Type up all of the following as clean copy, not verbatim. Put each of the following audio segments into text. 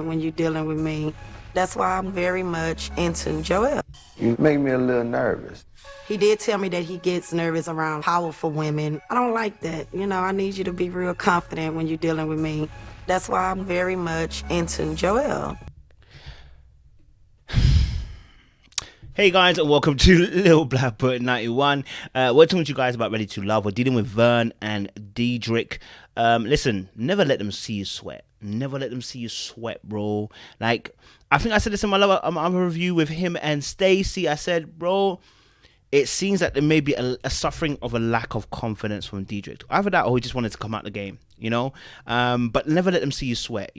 when you're dealing with me. That's why I'm very much into Joel. You make me a little nervous. He did tell me that he gets nervous around powerful women. I don't like that. I need you to be real confident when you're dealing with me. That's why I'm very much into Joel. Hey guys, and welcome to Little Black Boy 91. We're talking to you guys about Ready to Love. We're dealing with Vern and Dedrick. Listen, never let them see you sweat. Never let them see you sweat, bro. Like, I think I said this in my other review with him and Stacey. I said, bro, it seems that there may be a suffering of a lack of confidence from Dedrick. Either that or he just wanted to come out the game, But never let them see you sweat,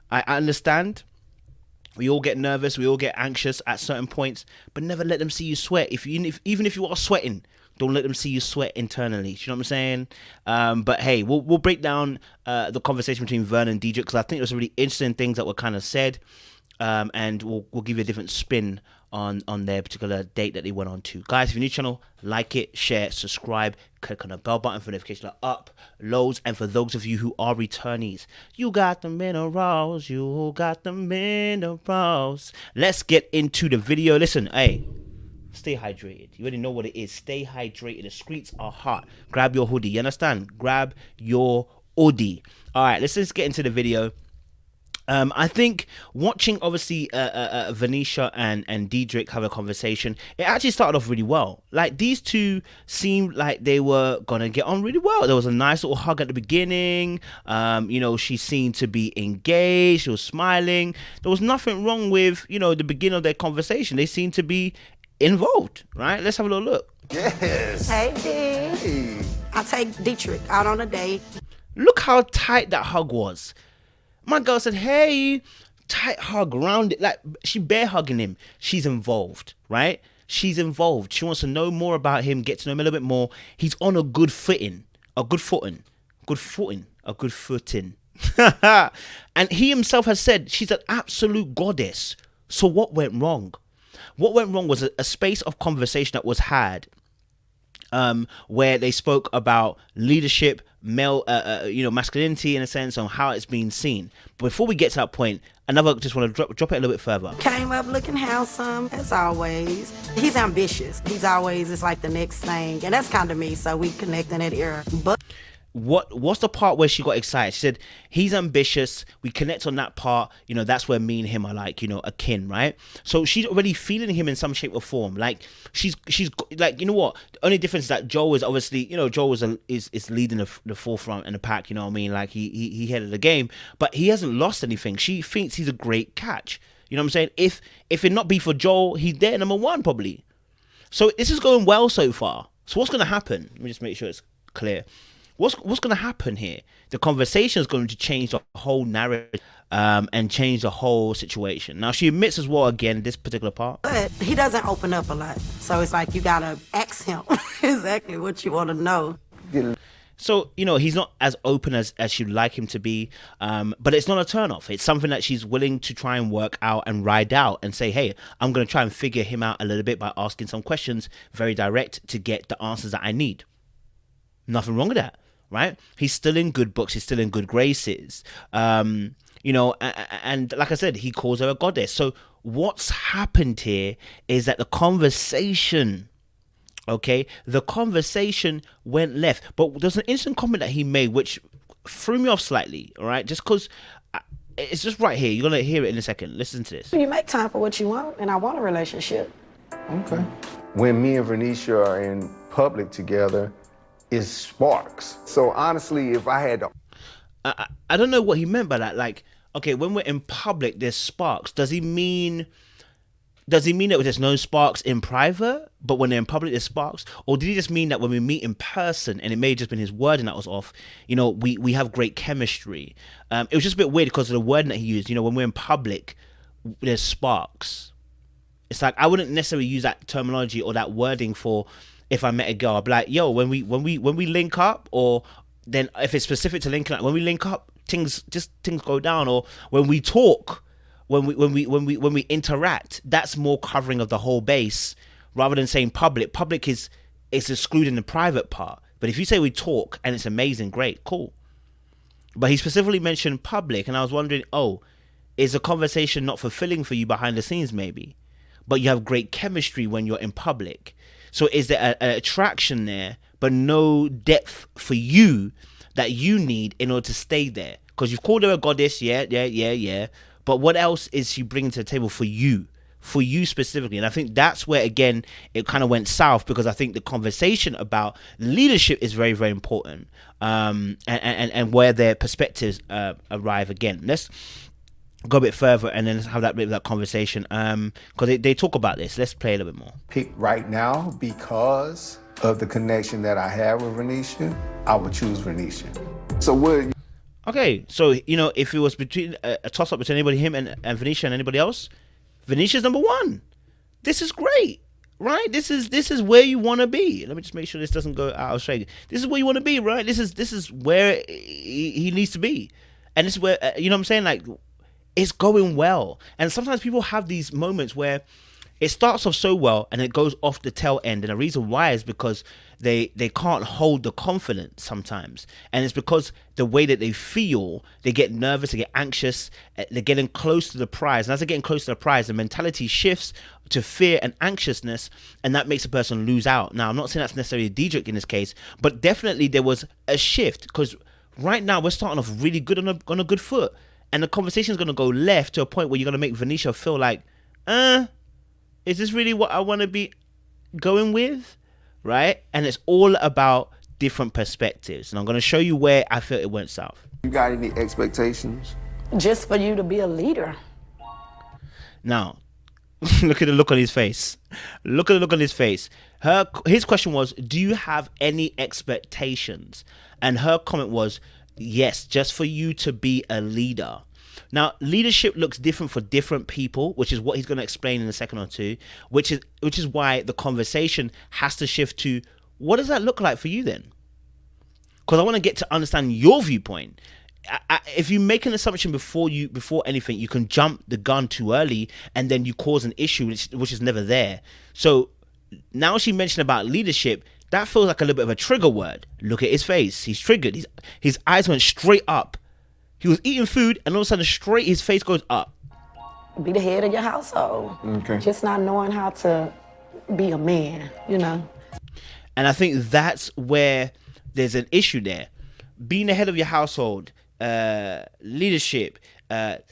I understand. We all get nervous, we all get anxious at certain points, but never let them see you sweat. Even if you are sweating, don't let them see you sweat internally. Do you know what I'm saying? But hey, we'll break down the conversation between Vern and Dedrick, because I think there's some really interesting things that were kind of said, and we'll give you a different spin on their particular date that they went on to. Guys, if you're new to the channel, like it, share, subscribe, click on the bell button for notifications uploads. And for those of you who are returnees, you got the minerals, you got the minerals. Let's get into the video. Listen, hey, stay hydrated. You already know what it is. Stay hydrated. The streets are hot. Grab your hoodie. You understand? Grab your hoodie. All right, let's just get into the video. I think watching, obviously, Venetia and Dedrick have a conversation, it actually started off really well. Like, these two seemed like they were going to get on really well. There was a nice little hug at the beginning. She seemed to be engaged. She was smiling. There was nothing wrong with, the beginning of their conversation. They seemed to be involved, right? Let's have a little look. Yes. Hey, D. Hey. I take Dedrick out on a date. Look how tight that hug was. My girl said, hey, tight hug around it. Like, she bear hugging him. She's involved, right? She's involved. She wants to know more about him, get to know him a little bit more. He's on a good footing. And he himself has said she's an absolute goddess. So what went wrong? What went wrong was a space of conversation that was had, where they spoke about leadership, male, masculinity in a sense, on how it's been seen. But before we get to that point, just want to drop it a little bit further. Came up looking handsome, as always. He's ambitious. It's like the next thing. And that's kind of me, so we connect in that era. But What's the part where she got excited? She said, he's ambitious. We connect on that part. That's where me and him are like, akin, right? So she's already feeling him in some shape or form. Like, she's like, what? The only difference is that Joe is obviously, Joe is leading the forefront in the pack. You know what I mean? Like, he headed the game, but he hasn't lost anything. She thinks he's a great catch. You know what I'm saying? If it not be for Joel, he's there number one probably. So this is going well so far. So what's going to happen? Let me just make sure it's clear. What's going to happen here? The conversation is going to change the whole narrative, and change the whole situation. Now, she admits as well, again, this particular part. But he doesn't open up a lot. So it's like you got to ask him exactly what you want to know. So, he's not as open as you'd like him to be, but it's not a turnoff. It's something that she's willing to try and work out and ride out and say, hey, I'm going to try and figure him out a little bit by asking some questions, very direct, to get the answers that I need. Nothing wrong with that. Right? He's still in good books. He's still in good graces. And like I said, he calls her a goddess. So what's happened here is that the conversation went left. But there's an interesting comment that he made which threw me off slightly. All right, just because it's just right here. You're gonna hear it in a second. Listen to this. You make time for what you want, and I want a relationship. Okay. When me and Venetia are in public together, is sparks. So honestly, if I had to, I don't know what he meant by that. Like, okay, when we're in public, there's sparks. Does he mean that there's no sparks in private, but when they're in public, there's sparks? Or did he just mean that when we meet in person, and it may have just been his wording that was off, we have great chemistry? It was just a bit weird because of the wording that he used. When we're in public, there's sparks. It's like, I wouldn't necessarily use that terminology or that wording for if I met a girl. I'd be like, yo, when we link up, or then if it's specific to linking up, when we link up, things go down. Or when we talk, when we interact, that's more covering of the whole base rather than saying public. Public is excluding the private part. But if you say we talk and it's amazing, great, cool. But he specifically mentioned public, and I was wondering, Is a conversation not fulfilling for you behind the scenes, maybe? But you have great chemistry when you're in public. So is there an attraction there, but no depth for you that you need in order to stay there? Because you've called her a goddess, yeah. But what else is she bringing to the table for you specifically? And I think that's where, again, it kind of went south, because I think the conversation about leadership is very, very important, and where their perspectives arrive again. Let's go a bit further and then let's have that bit of that conversation, because they talk about this. Let's play a little bit more. Pick right now, because of the connection that I have with Renisha, I would choose Renisha. So what? Okay, so if it was between a toss up between him and Venetia and anybody else, Venetia's number one. This is great, right? This is where you want to be. Let me just make sure this doesn't go out of shade. This is where you want to be, right? This is where he needs to be, and this is where what I'm saying. Like, it's going well, and sometimes people have these moments where it starts off so well and it goes off the tail end, and the reason why is because they can't hold the confidence sometimes, and it's because the way that they feel, they get nervous, they get anxious, they're getting close to the prize, and as they're getting close to the prize, the mentality shifts to fear and anxiousness, and that makes a person lose out. Now, I'm not saying that's necessarily Dedrick in this case, but definitely there was a shift, because right now we're starting off really good on a good foot, and the conversation is going to go left to a point where you're going to make Venetia feel like, is this really what I want to be going with? Right? And it's all about different perspectives. And I'm going to show you where I feel it went south. You got any expectations? Just for you to be a leader. Now, look at the look on his face. Look at the look on his face. His question was, do you have any expectations? And her comment was, yes, just for you to be a leader. Now, leadership looks different for different people, which is what he's going to explain in a second or two, which is why the conversation has to shift to, what does that look like for you then? Because I want to get to understand your viewpoint. If you make an assumption before anything, you can jump the gun too early, and then you cause an issue which is never there. So now she mentioned about leadership. That feels like a little bit of a trigger word. Look at his face. He's triggered. His eyes went straight up. He was eating food, and all of a sudden, his face goes up. Be the head of your household. Okay. Just not knowing how to be a man, And I think that's where there's an issue there. Being the head of your household, leadership, that's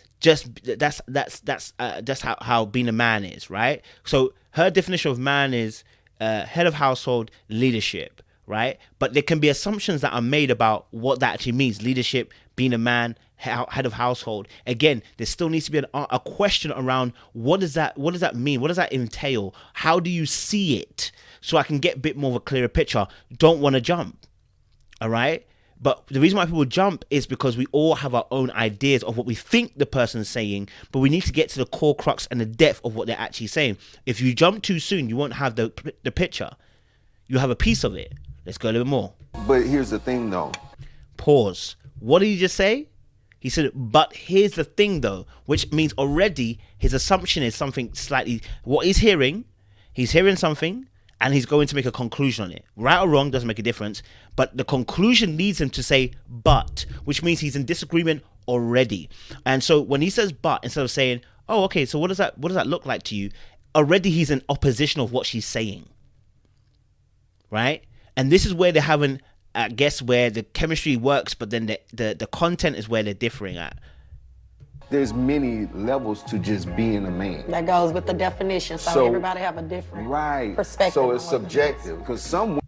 how being a man is, right? So her definition of man is head of household, leadership, right? But there can be assumptions that are made about what that actually means. Leadership, being a man, head of household. Again, there still needs to be a question around what does that mean? What does that entail? How do you see it? So I can get a bit more of a clearer picture. Don't want to jump. All right? But the reason why people jump is because we all have our own ideas of what we think the person's saying, but we need to get to the core crux and the depth of what they're actually saying. If you jump too soon, you won't have the picture. You have a piece of it. Let's go a little bit more. But here's the thing, though. Pause. What did he just say? He said, but here's the thing, though, which means already his assumption is something slightly, what he's hearing something, and he's going to make a conclusion on it. Right or wrong doesn't make a difference, but the conclusion leads him to say but, which means he's in disagreement already. And so when he says but, instead of saying, oh, okay, so what does that look like to you? Already he's in opposition of what she's saying. Right? And this is where they're having, I guess, where the chemistry works, but then the content is where they're differing at. There's many levels to just being a man. That goes with the definition, so everybody have a different perspective. So it's subjective, because some.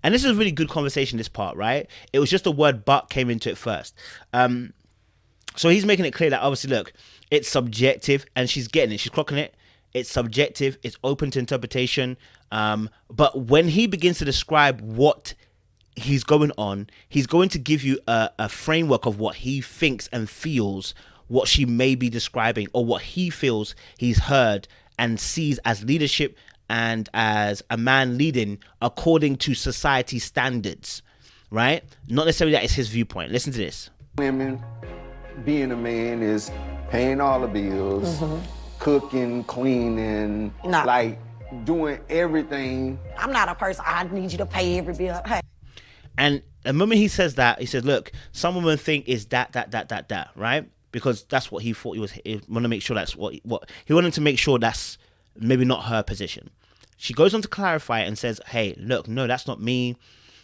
And this is a really good conversation, this part, right? It was just the word but came into it first. So he's making it clear that obviously, look, it's subjective, and she's getting it. She's clocking it. It's subjective. It's open to interpretation. But when he begins to describe what he's going on, he's going to give you a framework of what he thinks and feels, what she may be describing, or what he feels he's heard and sees as leadership and as a man leading according to society standards, right? Not necessarily that it's his viewpoint. Listen to this. Women, being a man is paying all the bills, cooking, cleaning, like doing everything. I'm not a person, I need you to pay every bill. Hey. And the moment he says that, he says, look, some women think is that, right? because that's what he thought he wanted to make sure that's what he wanted to make sure that's maybe not her position. She goes on to clarify it and says, hey, look, no, that's not me.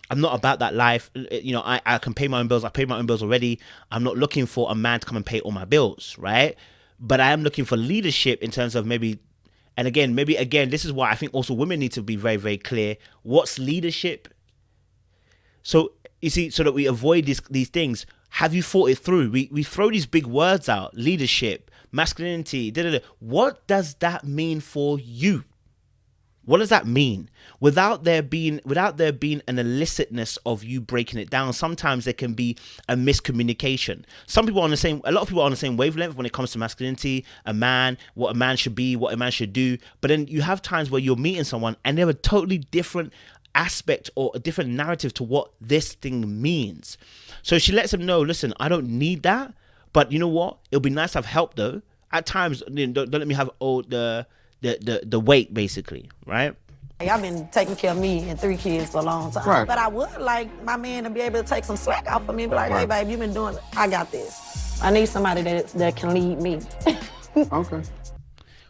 I'm not about that life. You know, I can pay my own bills. I pay my own bills already. I'm not looking for a man to come and pay all my bills, right? But I am looking for leadership in terms of maybe, this is why I think also women need to be very, very clear. What's leadership? So, you see, so that we avoid these things. Have you thought it through? We throw these big words out, leadership, masculinity, What does that mean for you? What does that mean? Without there being an illicitness of you breaking it down, sometimes there can be a miscommunication. A lot of people are on the same wavelength when it comes to masculinity, a man, what a man should be, what a man should do. But then you have times where you're meeting someone and they have a totally different aspect or a different narrative to what this thing means. So she lets him know, listen, I don't need that, but you know what? It'll be nice to have help though. At times, don't let me have all the weight, basically, right? I've been taking care of me and 3 kids for a long time. Right. But I would like my man to be able to take some slack off of me and be like, hey, babe, you've been doing it. I got this. I need somebody that can lead me. Okay.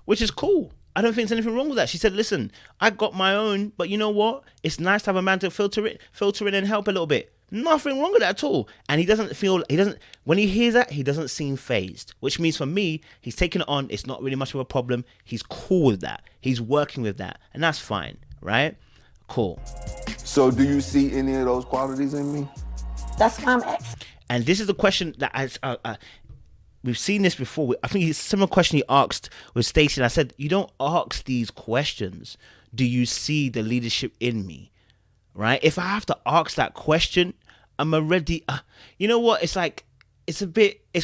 Which is cool. I don't think there's anything wrong with that. She said, listen, I got my own, but you know what? It's nice to have a man to filter in and help a little bit. Nothing wrong with that at all. And when he hears that, he doesn't seem phased, which means for me, he's taking it on. It's not really much of a problem. He's cool with that. He's working with that. And that's fine, right? Cool. So do you see any of those qualities in me? That's why I'm asking. And this is the question that we've seen this before. I think it's a similar question he asked with Stacey. And I said, you don't ask these questions. Do you see the leadership in me? Right? If I have to ask that question, I'm already, you know what? It's like, it's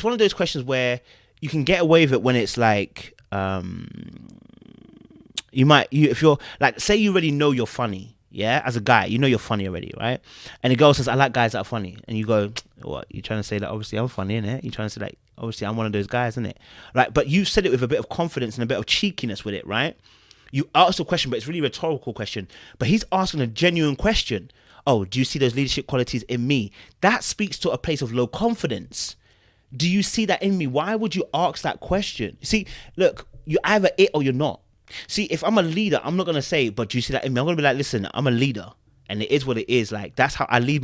one of those questions where you can get away with it when it's like, if you're like, say you already know you're funny. Yeah. As a guy, you know you're funny already. Right. And the girl says, I like guys that are funny. And you go, what? You're trying to say that obviously I'm funny, innit? You're trying to say like, obviously I'm one of those guys, innit? Right. But you said it with a bit of confidence and a bit of cheekiness with it. Right. You asked a question, but it's really a rhetorical question. But he's asking a genuine question. Oh, do you see those leadership qualities in me? That speaks to a place of low confidence. Do you see that in me? Why would you ask that question? See, look, you're either it or you're not. See, if I'm a leader, I'm not going to say, but do you see that in me? I'm going to be like, listen, I'm a leader. And it is what it is. Like, that's how I lead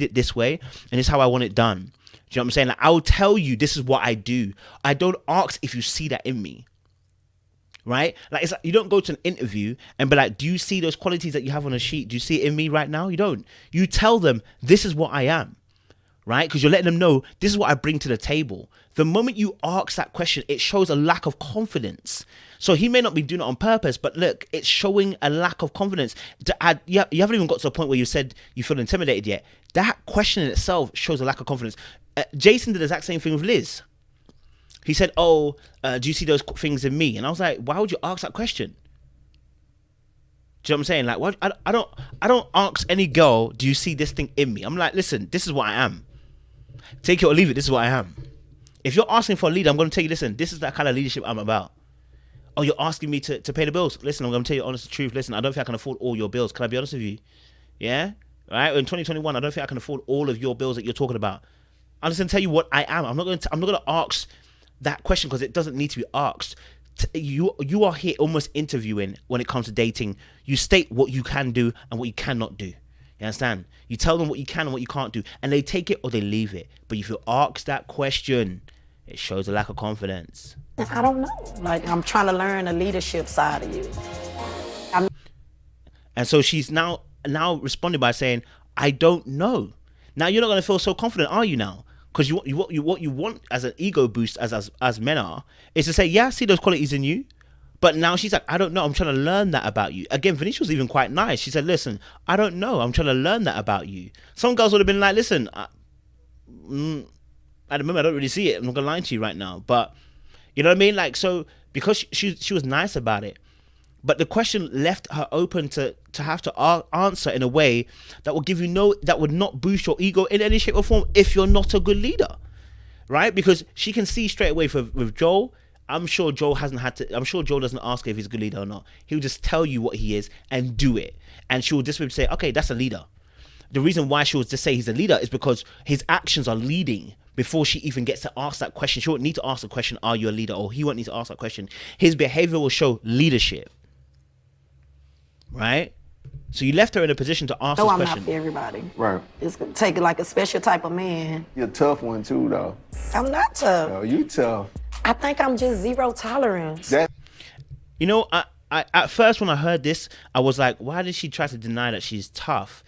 it this way. And it's how I want it done. Do you know what I'm saying? Like, I'll tell you, this is what I do. I don't ask if you see that in me. Right? Like, it's like you don't go to an interview and be like, do you see those qualities that you have on a sheet? Do you see it in me right now? You don't. You tell them, this is what I am. Right? Because you're letting them know, this is what I bring to the table. The moment you ask that question, it shows a lack of confidence. So he may not be doing it on purpose, but look, it's showing a lack of confidence. You haven't even got to a point where you said you feel intimidated yet. That question in itself shows a lack of confidence. Jason did the exact same thing with Liz. He said, do you see those things in me? And I was like, why would you ask that question? Do you know what I'm saying? Like, what? I don't ask any girl, do you see this thing in me? I'm like, listen, this is what I am. Take it or leave it, this is what I am. If you're asking for a leader, I'm going to tell you, listen, this is that kind of leadership I'm about. Oh, you're asking me to pay the bills? Listen, I'm going to tell you the honest truth. Listen, I don't think I can afford all your bills. Can I be honest with you? Yeah? All right? In 2021, I don't think I can afford all of your bills that you're talking about. I'm just going to tell you what I am. I'm not going to ask that question because it doesn't need to be asked. You are here almost interviewing when it comes to dating. You state what you can do and what you cannot do. You understand? You tell them what you can and what you can't do, and they take it or they leave it. But if you ask that question, it shows a lack of confidence. I don't know. Like, I'm trying to learn the leadership side of you. And so she's now responding by saying, I don't know. Now you're not going to feel so confident, are you now? Because what you want as an ego boost, as men are, is to say, yeah, I see those qualities in you. But now she's like, I don't know. I'm trying to learn that about you. Again, Venetia was even quite nice. She said, listen, I don't know. I'm trying to learn that about you. Some girls would have been like, listen, at the moment, I don't really see it. I'm not going to lie to you right now. But, you know what I mean? Like, so, because she was nice about it. But the question left her open to have to answer in a way that will give you that would not boost your ego in any shape or form if you're not a good leader, right? Because she can see straight away with Joel. I'm sure Joel doesn't ask her if he's a good leader or not. He'll just tell you what he is and do it. And she will just say, okay, that's a leader. The reason why she will just say he's a leader is because his actions are leading before she even gets to ask that question. She won't need to ask the question, are you a leader? Or he won't need to ask that question. His behavior will show leadership. Right? So you left her in a position to ask this question. No, I'm not for everybody. Right. It's gonna take like a special type of man. You're a tough one too, though. I'm not tough. No, you tough. I think I'm just zero tolerance. You know, I at first when I heard this, I was like, why did she try to deny that she's tough?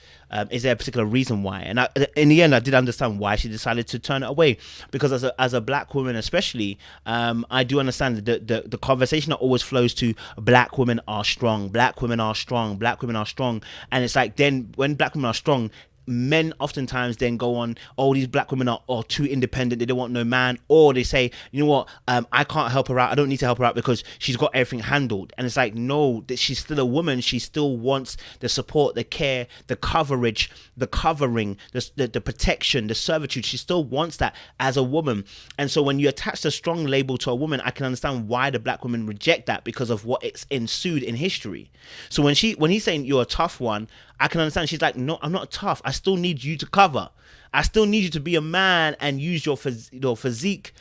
Is there a particular reason why? And in the end, I did understand why she decided to turn it away. Because as a black woman especially, I do understand the conversation that always flows to black women are strong, black women are strong, black women are strong. And it's like then when black women are strong, men oftentimes then go on, oh, these black women are too independent, they don't want no man, or they say, you know what, I can't help her out, I don't need to help her out because she's got everything handled. And it's like, no, that she's still a woman, she still wants the support, the care, the coverage, the covering, the protection, the servitude. She still wants that as a woman. And so when you attach the strong label to a woman, I can understand why the black women reject that, because of what it's ensued in history. So when he's saying you're a tough one, I can understand. She's like, no, I'm not tough. I still need you to cover. I still need you to be a man and use your physique,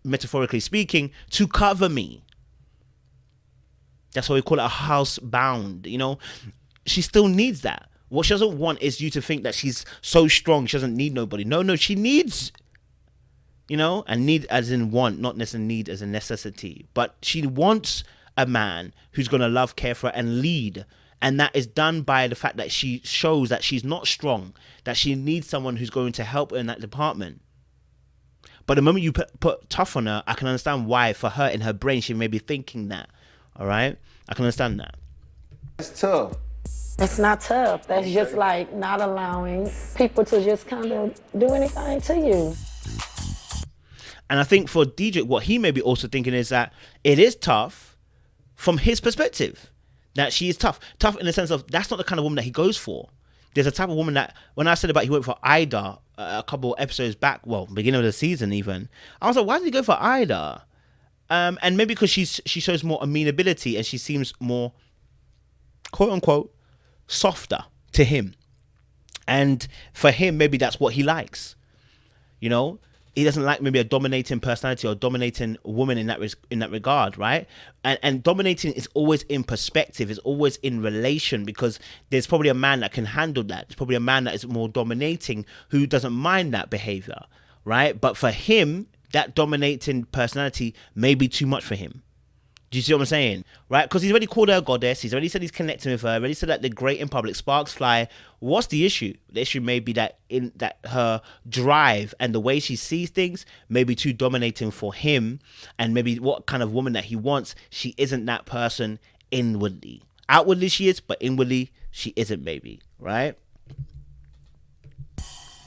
metaphorically speaking, to cover me. That's why we call it a housebound, you know. She still needs that. What she doesn't want is you to think that she's so strong, she doesn't need nobody. No, she needs, you know, and need as in want, not necessarily need as a necessity. But she wants a man who's going to love, care for her, and lead. And that is done by the fact that she shows that she's not strong, that she needs someone who's going to help her in that department. But the moment you put tough on her, I can understand why for her in her brain, she may be thinking that. All right? I can understand that. It's tough. That's not tough. That's just like not allowing people to just kind of do anything to you. And I think for Dedrick, what he may be also thinking is that it is tough from his perspective. That she is tough. Tough in the sense of that's not the kind of woman that he goes for. There's a type of woman that, when I said about he went for Ida a couple episodes back, well, beginning of the season even, I was like, why did he go for Ida? And maybe because she shows more amenability and she seems more, quote unquote, softer to him. And for him, maybe that's what he likes. You know? He doesn't like maybe a dominating personality or dominating woman in that regard, right? And dominating is always in perspective, it's always in relation, because there's probably a man that can handle that. There's probably a man that is more dominating who doesn't mind that behavior, right? But for him, that dominating personality may be too much for him. Do you see what I'm saying? Right? Because he's already called her a goddess. He's already said he's connecting with her. Already said that they're great in public. Sparks fly. What's the issue? The issue may be that her drive and the way she sees things may be too dominating for him. And maybe what kind of woman that he wants, she isn't that person inwardly. Outwardly she is, but inwardly she isn't, maybe. Right?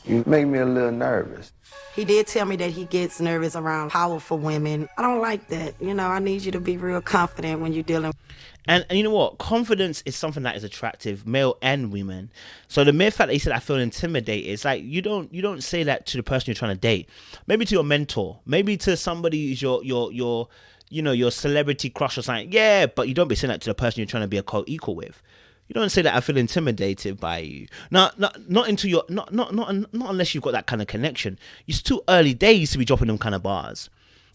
You make me a little nervous. He did tell me that he gets nervous around powerful women. I don't like that. You know, I need you to be real confident when you're dealing. And you know what? Confidence is something that is attractive, male and women. So the mere fact that he said I feel intimidated, it's like you don't say that to the person you're trying to date. Maybe to your mentor, maybe to somebody who's your celebrity crush or something. Yeah, but you don't be saying that to the person you're trying to be a co-equal with. You don't say that I feel intimidated by you. Not unless you've got that kind of connection. It's too early days to be dropping them kind of bars.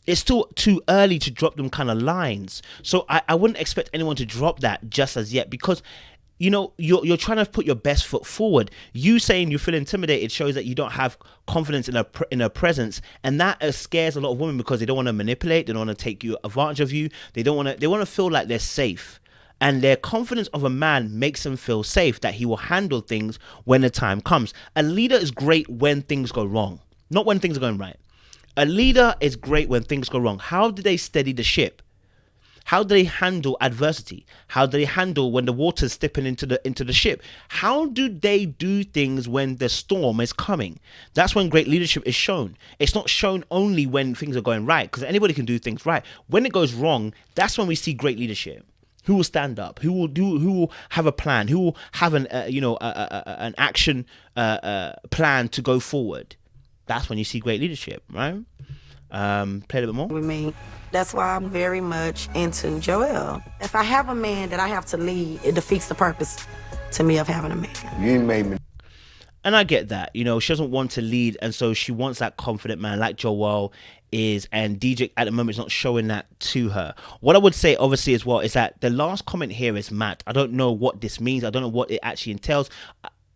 It's still too early to drop them kind of lines. So I wouldn't expect anyone to drop that just as yet, because you know you're trying to put your best foot forward. You saying you feel intimidated shows that you don't have confidence in her presence, and that scares a lot of women because they don't want to manipulate, they don't want to take advantage of you, they want to feel like they're safe. And their confidence of a man makes them feel safe that he will handle things when the time comes. A leader is great when things go wrong, not when things are going right. A leader is great when things go wrong. How do they steady the ship? How do they handle adversity? How do they handle when the water's stepping into the ship? How do they do things when the storm is coming? That's when great leadership is shown. It's not shown only when things are going right, because anybody can do things right. When it goes wrong, that's when we see great leadership. Who will stand up? Who will have a plan? Who will have an action plan to go forward? That's when you see great leadership, right? Play a little bit more. With me, that's why I'm very much into Joel. If I have a man that I have to lead, it defeats the purpose to me of having a man. You made me. And I get that, you know, she doesn't want to lead, and so she wants that confident man like Joel is, and DJ at the moment is not showing that to her. What I would say, obviously, as well, is that the last comment here is mad. I don't know what this means. I don't know what it actually entails.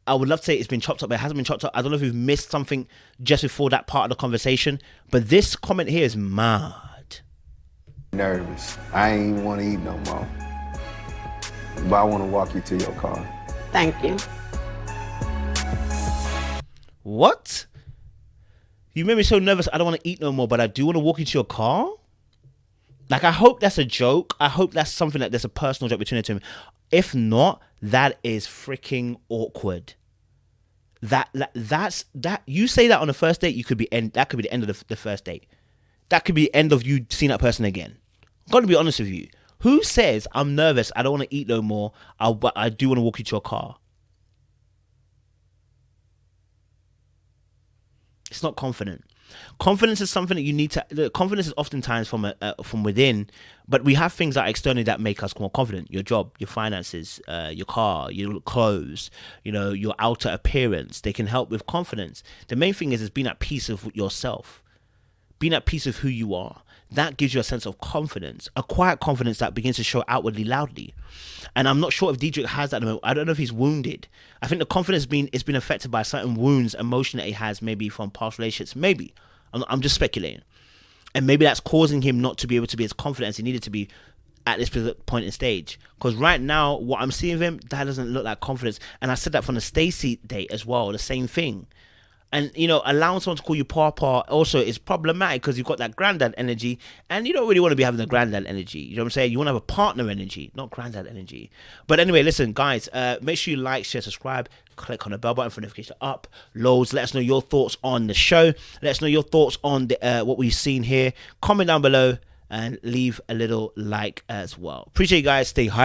I would love to say it's been chopped up, but it hasn't been chopped up. I don't know if we've missed something just before that part of the conversation, but this comment here is mad. Nervous. I ain't want to eat no more. But I want to walk you to your car. Thank you. What? You made me so nervous. I don't want to eat no more, but I do want to walk into your car? Like, I hope that's a joke. I hope that's something that there's a personal joke between the two of them. If not, that is freaking awkward. That's you say that on the first date, that could be the end of the first date. That could be the end of you seeing that person again. I'm gonna be honest with you. Who says I'm nervous, I don't want to eat no more, but I do want to walk you to your car? It's not confident. Confidence is something that you need to. Confidence is oftentimes from within, but we have things that are externally that make us more confident. Your job, your finances, your car, your clothes, you know, your outer appearance. They can help with confidence. The main thing is being at peace with yourself, being at peace with who you are. That gives you a sense of confidence, a quiet confidence that begins to show outwardly loudly. And I'm not sure if Dedrick has that at the moment. I don't know if he's wounded. I think the confidence has been affected by certain wounds, emotion that he has, maybe from past relationships. Maybe. I'm just speculating. And maybe that's causing him not to be able to be as confident as he needed to be at this point in stage. Because right now, what I'm seeing of him, that doesn't look like confidence. And I said that from the Stacey date as well, the same thing. And, you know, allowing someone to call you Papa also is problematic because you've got that granddad energy, and you don't really want to be having the granddad energy. You know what I'm saying? You want to have a partner energy, not granddad energy. But anyway, listen, guys, make sure you like, share, subscribe, click on the bell button for notification up. Loads. Let us know your thoughts on the show. Let us know your thoughts on what we've seen here. Comment down below and leave a little like as well. Appreciate you guys. Stay hydrated.